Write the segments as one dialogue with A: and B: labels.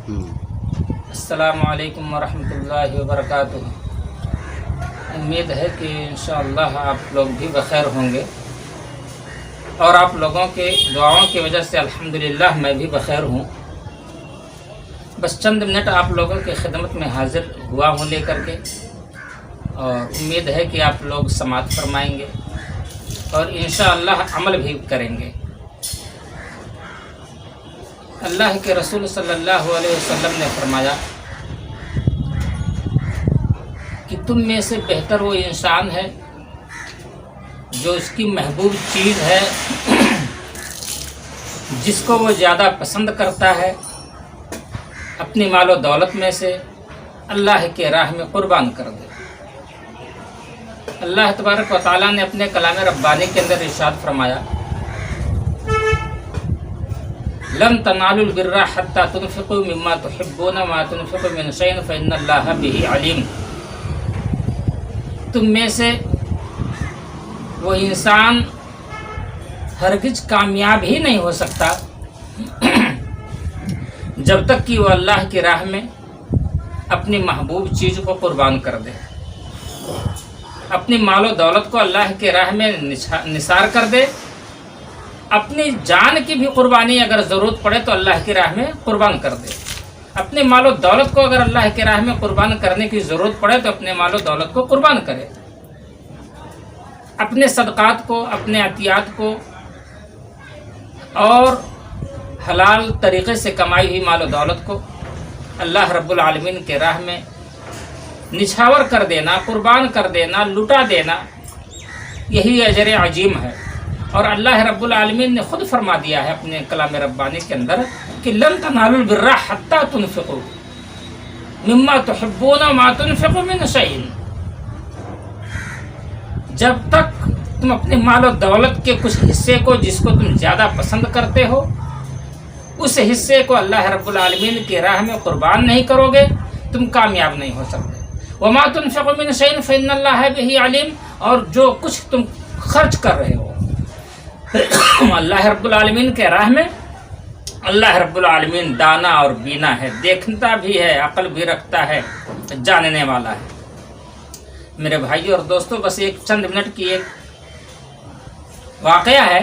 A: السلام علیکم ورحمۃ اللہ وبرکاتہ۔ امید ہے کہ انشاءاللہ آپ لوگ بھی بخیر ہوں گے، اور آپ لوگوں کے دعاؤں کی وجہ سے الحمدللہ میں بھی بخیر ہوں۔ بس چند منٹ آپ لوگوں کی خدمت میں حاضر ہوا ہوں لے کر کے، اور امید ہے کہ آپ لوگ سماعت فرمائیں گے اور انشاءاللہ عمل بھی کریں گے۔ اللہ کے رسول صلی اللہ علیہ وسلم نے فرمایا کہ تم میں سے بہتر وہ انسان ہے جو اس کی محبوب چیز ہے جس کو وہ زیادہ پسند کرتا ہے، اپنی مال و دولت میں سے اللہ کے راہ میں قربان کر دے۔ اللہ تبارک و تعالیٰ نے اپنے کلام ربانی کے اندر ارشاد فرمایا، لن تنالوا البر حتى تنفقوا مما تحبون وما تنفقوا من شيء فإن الله به عليم۔ تم میں سے وہ انسان ہرگز کامیاب ہی نہیں ہو سکتا جب تک کہ وہ اللہ کی راہ میں اپنی محبوب چیز کو قربان کر دے، اپنی مال و دولت کو اللہ کے راہ میں نثار کر دے، اپنی جان کی بھی قربانی اگر ضرورت پڑے تو اللہ کی راہ میں قربان کر دے، اپنے مال و دولت کو اگر اللہ کے راہ میں قربان کرنے کی ضرورت پڑے تو اپنے مال و دولت کو قربان کرے، اپنے صدقات کو، اپنے عطیات کو اور حلال طریقے سے کمائی ہوئی مال و دولت کو اللہ رب العالمین کے راہ میں نچھاور کر دینا، قربان کر دینا، لٹا دینا، یہی اجر عظیم ہے۔ اور اللہ رب العالمین نے خود فرما دیا ہے اپنے کلام ربانی کے اندر کہ لن تنالوا البر حتى تنفقوا مما تحبون وما تنفقوا من شيء۔ جب تک تم اپنے مال و دولت کے کچھ حصے کو جس کو تم زیادہ پسند کرتے ہو، اس حصے کو اللہ رب العالمین کی راہ میں قربان نہیں کرو گے، تم کامیاب نہیں ہو سکتے۔ وما تنفقوا من شيء فإن الله به عليم۔ اور جو کچھ تم خرچ کر رہے ہو اللہ رب العالمین کے راہ میں، اللہ رب العالمین دانا اور بینا ہے، دیکھتا بھی ہے، عقل بھی رکھتا ہے، جاننے والا ہے۔ میرے بھائیو اور دوستو، بس ایک چند منٹ کی ایک واقعہ ہے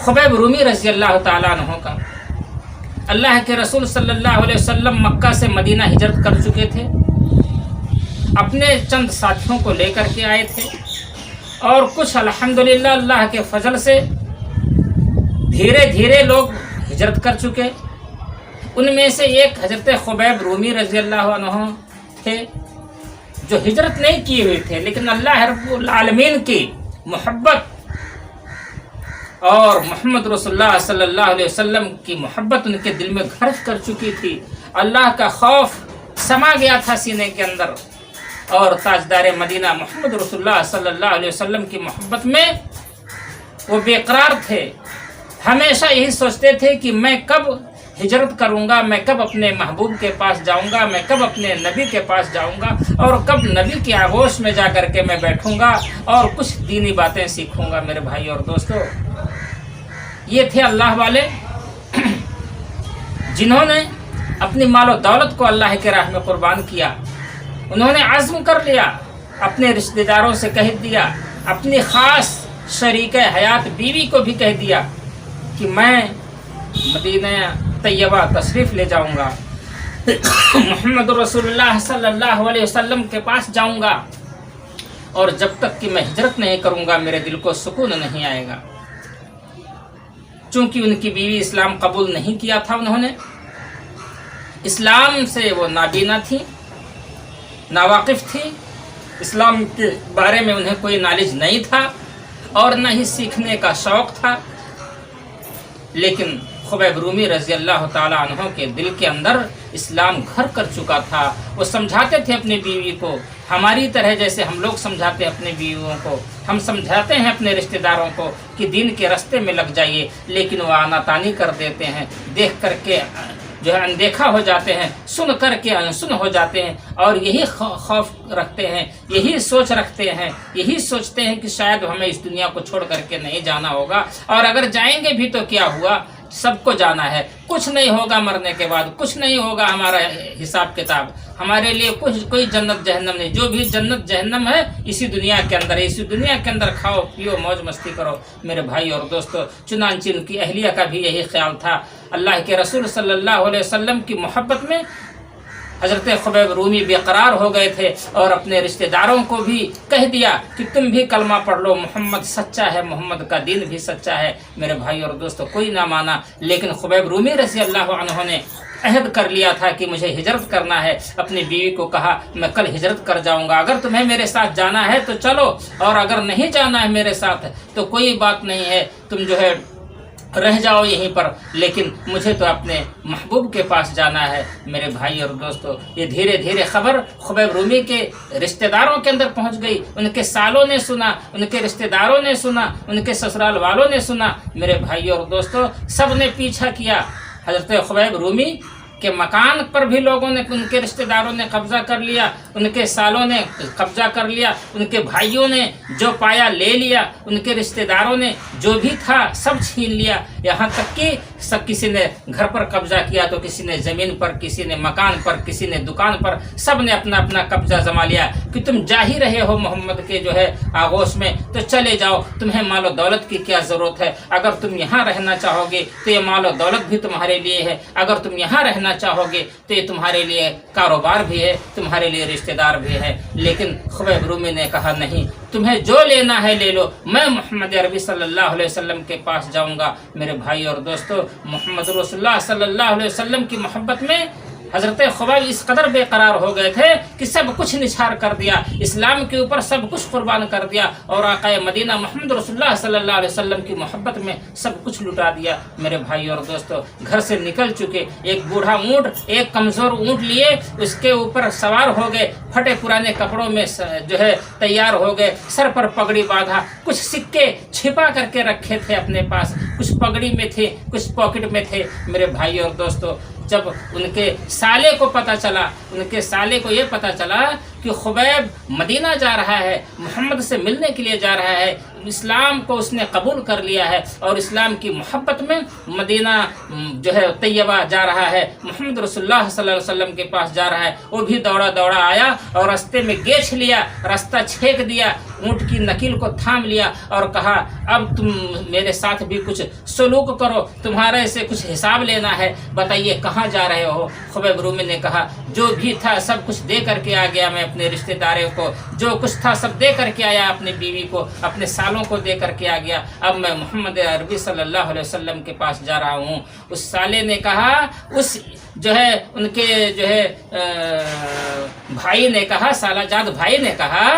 A: خبیب رومی رضی اللہ تعالیٰ عنہ کا۔ اللہ کے رسول صلی اللہ علیہ وسلم مکہ سے مدینہ ہجرت کر چکے تھے، اپنے چند ساتھیوں کو لے کر کے آئے تھے، اور کچھ الحمدللہ اللہ کے فضل سے دھیرے دھیرے لوگ ہجرت کر چکے۔ ان میں سے ایک حضرت خبیب رومی رضی اللہ عنہ تھے جو ہجرت نہیں کیے ہوئے تھے، لیکن اللہ رب العالمین کی محبت اور محمد رسول اللہ صلی اللہ علیہ وسلم کی محبت ان کے دل میں گھر کر چکی تھی۔ اللہ کا خوف سما گیا تھا سینے کے اندر، اور تاجدار مدینہ محمد رسول اللہ صلی اللہ علیہ وسلم کی محبت میں وہ بے قرار تھے۔ ہمیشہ یہی سوچتے تھے کہ میں کب ہجرت کروں گا، میں کب اپنے محبوب کے پاس جاؤں گا، میں کب اپنے نبی کے پاس جاؤں گا، اور کب نبی کی آغوش میں جا کر کے میں بیٹھوں گا اور کچھ دینی باتیں سیکھوں گا۔ میرے بھائی اور دوستو، یہ تھے اللہ والے جنہوں نے اپنی مال و دولت کو اللہ کے راہ میں قربان کیا۔ انہوں نے عزم کر لیا، اپنے رشتہ داروں سے کہہ دیا، اپنی خاص شریک حیات بیوی کو بھی کہہ دیا کہ میں مدینہ طیبہ تشریف لے جاؤں گا، محمد رسول اللہ صلی اللہ علیہ وسلم کے پاس جاؤں گا، اور جب تک کہ میں ہجرت نہیں کروں گا میرے دل کو سکون نہیں آئے گا۔ چونکہ ان کی بیوی اسلام قبول نہیں کیا تھا، انہوں نے اسلام سے وہ نابینا تھی، ناواقف تھی، اسلام کے بارے میں انہیں کوئی نالج نہیں تھا اور نہ ہی سیکھنے کا شوق تھا۔ لیکن خبیب رومی رضی اللہ تعالیٰ عنہ کے دل کے اندر اسلام گھر کر چکا تھا۔ وہ سمجھاتے تھے اپنی بیوی کو ہماری طرح، جیسے ہم لوگ سمجھاتے ہیں اپنی بیویوں کو، ہم سمجھاتے ہیں اپنے رشتہ داروں کو کہ دین کے راستے میں لگ جائیے، لیکن وہ آنا تانی کر دیتے ہیں، دیکھ کر کے جو ہے اندیکھا ہو جاتے ہیں، سن کر کے انسن ہو جاتے ہیں، اور یہی خوف رکھتے ہیں، یہی سوچ رکھتے ہیں، یہی سوچتے ہیں کہ شاید ہمیں اس دنیا کو چھوڑ کر کے نہیں جانا ہوگا، اور اگر جائیں گے بھی تو کیا ہوا، سب کو جانا ہے، کچھ نہیں ہوگا مرنے کے بعد، کچھ نہیں ہوگا ہمارا حساب کتاب، ہمارے لیے کوئی جنت جہنم نہیں، جو بھی جنت جہنم ہے اسی دنیا کے اندر ہے، اسی دنیا کے اندر کھاؤ پیو موج مستی کرو میرے بھائی اور دوستو۔ چنانچہ ان کی اہلیہ کا بھی یہی خیال تھا۔ اللہ کے رسول صلی اللہ علیہ وسلم کی محبت میں حضرت خبیب رومی بے قرار ہو گئے تھے اور اپنے رشتہ داروں کو بھی کہہ دیا کہ تم بھی کلمہ پڑھ لو، محمد سچا ہے، محمد کا دین بھی سچا ہے میرے بھائی اور دوستو۔ کوئی نہ مانا، لیکن خبیب رومی رضی اللہ عنہ نے عہد کر لیا تھا کہ مجھے ہجرت کرنا ہے۔ اپنی بیوی کو کہا میں کل ہجرت کر جاؤں گا، اگر تمہیں میرے ساتھ جانا ہے تو چلو، اور اگر نہیں جانا ہے میرے ساتھ تو کوئی بات نہیں ہے، تم جو ہے رہ جاؤ یہیں پر، لیکن مجھے تو اپنے محبوب کے پاس جانا ہے میرے بھائی اور دوستو۔ یہ دھیرے دھیرے خبر خبیب رومی کے رشتہ داروں کے اندر پہنچ گئی، ان کے سالوں نے سنا، ان کے رشتہ داروں نے سنا، ان کے سسرال والوں نے سنا میرے بھائی اور دوستو۔ سب نے پیچھا کیا، حضرت خبیب رومی کے مکان پر بھی لوگوں نے، ان کے رشتہ داروں نے قبضہ کر لیا، ان کے سالوں نے قبضہ کر لیا، ان کے بھائیوں نے جو پایا لے لیا، ان کے رشتہ داروں نے جو بھی تھا سب چھین لیا، یہاں تک کہ کسی نے گھر پر قبضہ کیا تو کسی نے زمین پر، کسی نے مکان پر، کسی نے دکان پر، سب نے اپنا اپنا قبضہ جما لیا کہ تم جا ہی رہے ہو محمد کے جو ہے آغوش میں تو چلے جاؤ، تمہیں مال و دولت کی کیا ضرورت ہے، اگر تم یہاں رہنا چاہو گے تو یہ مال و دولت بھی تمہارے لیے ہے، اگر تم یہاں رہنا چاہو گے تو یہ تمہارے لیے کاروبار بھی ہے، تمہارے لیے رشتہ دار بھی ہے۔ لیکن خبیب رومی نے کہا نہیں، تمہیں جو لینا ہے لے لو، میں محمد عربی صلی اللہ علیہ وسلم کے پاس جاؤں گا۔ میرے بھائی اور دوستو، محمد رسول اللہ صلی اللہ علیہ وسلم کی محبت میں حضرت خبیب اس قدر بے قرار ہو گئے تھے کہ سب کچھ نچھار کر دیا، اسلام کے اوپر سب کچھ قربان کر دیا، اور آقا مدینہ محمد رسول اللہ صلی اللہ علیہ وسلم کی محبت میں سب کچھ لٹا دیا۔ میرے بھائی اور دوستو، گھر سے نکل چکے، ایک بوڑھا اونٹ، ایک کمزور اونٹ لیے اس کے اوپر سوار ہو گئے، پھٹے پرانے کپڑوں میں جو ہے تیار ہو گئے، سر پر پگڑی باندھا، کچھ سکے چھپا کر کے رکھے تھے اپنے پاس، کچھ پگڑی میں تھے، کچھ پاکٹ میں تھے۔ میرے بھائی اور دوستو، جب ان کے سالے کو پتہ چلا، ان کے سالے کو یہ پتہ چلا کہ خبیب مدینہ جا رہا ہے، محمد سے ملنے کے لیے جا رہا ہے، اسلام کو اس نے قبول کر لیا ہے اور اسلام کی محبت میں مدینہ جو ہے طیبہ جا رہا ہے، محمد رسول اللہ صلی اللہ علیہ وسلم کے پاس جا رہا ہے، وہ بھی دوڑا دوڑا آیا اور رستے میں گیچھ لیا، راستہ چھینک دیا، اونٹ کی نکیل کو تھام لیا اور کہا اب تم میرے ساتھ بھی کچھ سلوک کرو، تمہارے سے کچھ حساب لینا ہے، بتائیے کہاں جا رہے ہو؟ خبیب رومی نے کہا جو بھی تھا سب کچھ دے کر کے آ گیا، میں اپنے رشتہ داروں کو جو کچھ تھا سب دے کر کے آیا، اپنی بیوی کو، اپنے سالوں کو دے کر کے آ گیا، اب میں محمد عربی صلی اللہ علیہ وسلم کے پاس جا رہا ہوں۔ اس سالے نے کہا، اس جو ہے ان کے جو ہے بھائی نے کہا، سالہ جاد بھائی نے کہا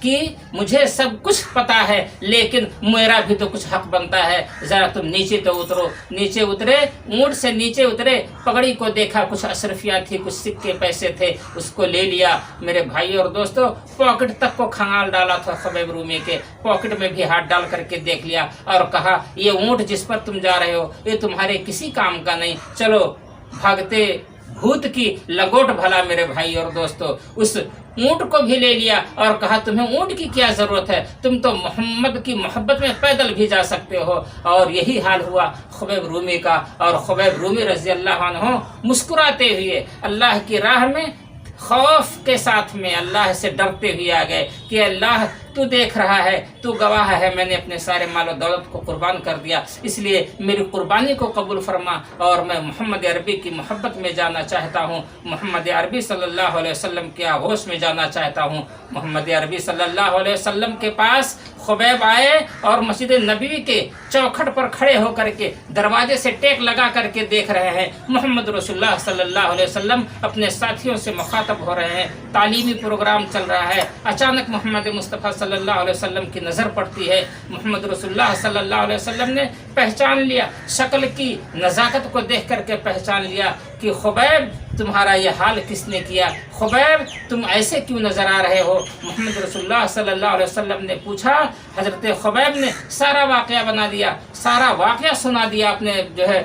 A: کہ مجھے سب کچھ پتا ہے لیکن میرا بھی تو کچھ حق بنتا ہے، ذرا تم نیچے تو اترو۔ نیچے اترے، اونٹ سے نیچے اترے، پگڑی کو دیکھا، کچھ اشرفیاں تھی، کچھ سکے پیسے تھے، اس کو لے لیا۔ میرے بھائی اور دوستو، پاکٹ تک کو کھنگال ڈالا تھا خبیب رومی کے، پاکٹ میں بھی ہاتھ ڈال کر کے دیکھ لیا اور کہا یہ اونٹ جس پر تم جا رہے ہو یہ تمہارے کسی کام کا نہیں، چلو بھاگتے بھوت کی لنگوٹ بھلا۔ میرے بھائی اور دوستو، اس اونٹ کو بھی لے لیا اور کہا تمہیں اونٹ کی کیا ضرورت ہے، تم تو محمد کی محبت میں پیدل بھی جا سکتے ہو۔ اور یہی حال ہوا خبیب رومی کا، اور خبیب رومی رضی اللہ عنہ مسکراتے ہوئے اللہ کی راہ میں خوف کے ساتھ میں اللہ سے ڈرتے ہوئے آ گئے کہ اللہ تو دیکھ رہا ہے، تو گواہ ہے، میں نے اپنے سارے مال و دولت کو قربان کر دیا، اس لیے میری قربانی کو قبول فرما، اور میں محمد عربی کی محبت میں جانا چاہتا ہوں، محمد عربی صلی اللہ علیہ وسلم کے آغوش میں جانا چاہتا ہوں۔ محمد عربی صلی اللہ علیہ وسلم کے پاس خبیب آئے اور مسجد نبوی کے چوکھٹ پر کھڑے ہو کر کے دروازے سے ٹیک لگا کر کے دیکھ رہے ہیں محمد رسول اللہ صلی اللہ علیہ وسلم اپنے ساتھیوں سے مخاطب ہو رہے ہیں، تعلیمی پروگرام چل رہا ہے۔ اچانک محمد مصطفیٰ صلی اللہ علیہ وسلم کی نظر پڑتی ہے، محمد رسول اللہ صلی اللہ علیہ وسلم نے پہچان لیا، شکل کی نزاکت کو دیکھ کر کے پہچان لیا کہ خبیب تمہارا یہ حال کس نے کیا، خبیب تم ایسے کیوں نظر آ رہے ہو؟ محمد رسول اللہ صلی اللہ علیہ وسلم نے پوچھا، حضرت خبیب نے سارا واقعہ بنا دیا، سارا واقعہ سنا دیا اپنے جو ہے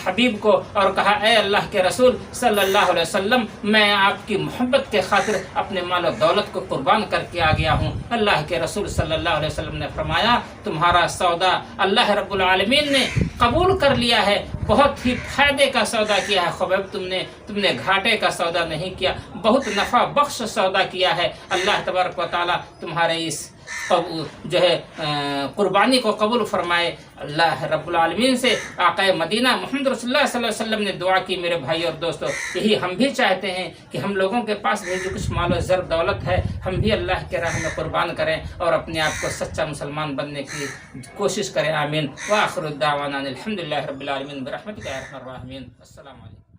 A: حبیب کو، اور کہا اے اللہ کے رسول صلی اللہ علیہ وسلم، میں آپ کی محبت کے خاطر اپنے مال و دولت کو قربان کر کے آ گیا ہوں۔ اللہ کے رسول صلی اللہ علیہ وسلم نے فرمایا تمہارا سودا اللہ رب العالمین نے قبول کر لیا ہے، بہت ہی فائدے کا سودا کیا ہے خبیب، تم نے گھاٹے کا سودا نہیں کیا، بہت نفع بخش سودا کیا ہے۔ اللہ تبارک و تعالیٰ تمہارے اس جو ہے قربانی کو قبول فرمائے۔ اللہ رب العالمین سے آقا مدینہ محمد رسول اللہ صلی اللہ علیہ وسلم نے دعا کی۔ میرے بھائی اور دوستو، یہی ہم بھی چاہتے ہیں کہ ہم لوگوں کے پاس بھی جو کچھ مال و زر دولت ہے، ہم بھی اللہ کے راہ میں قربان کریں اور اپنے آپ کو سچا مسلمان بننے کی کوشش کریں۔ آمین۔ وآخر الدعوانا الحمدللہ رب العالمین برحمتک یا ارحم الراحمین۔ السلام علیکم۔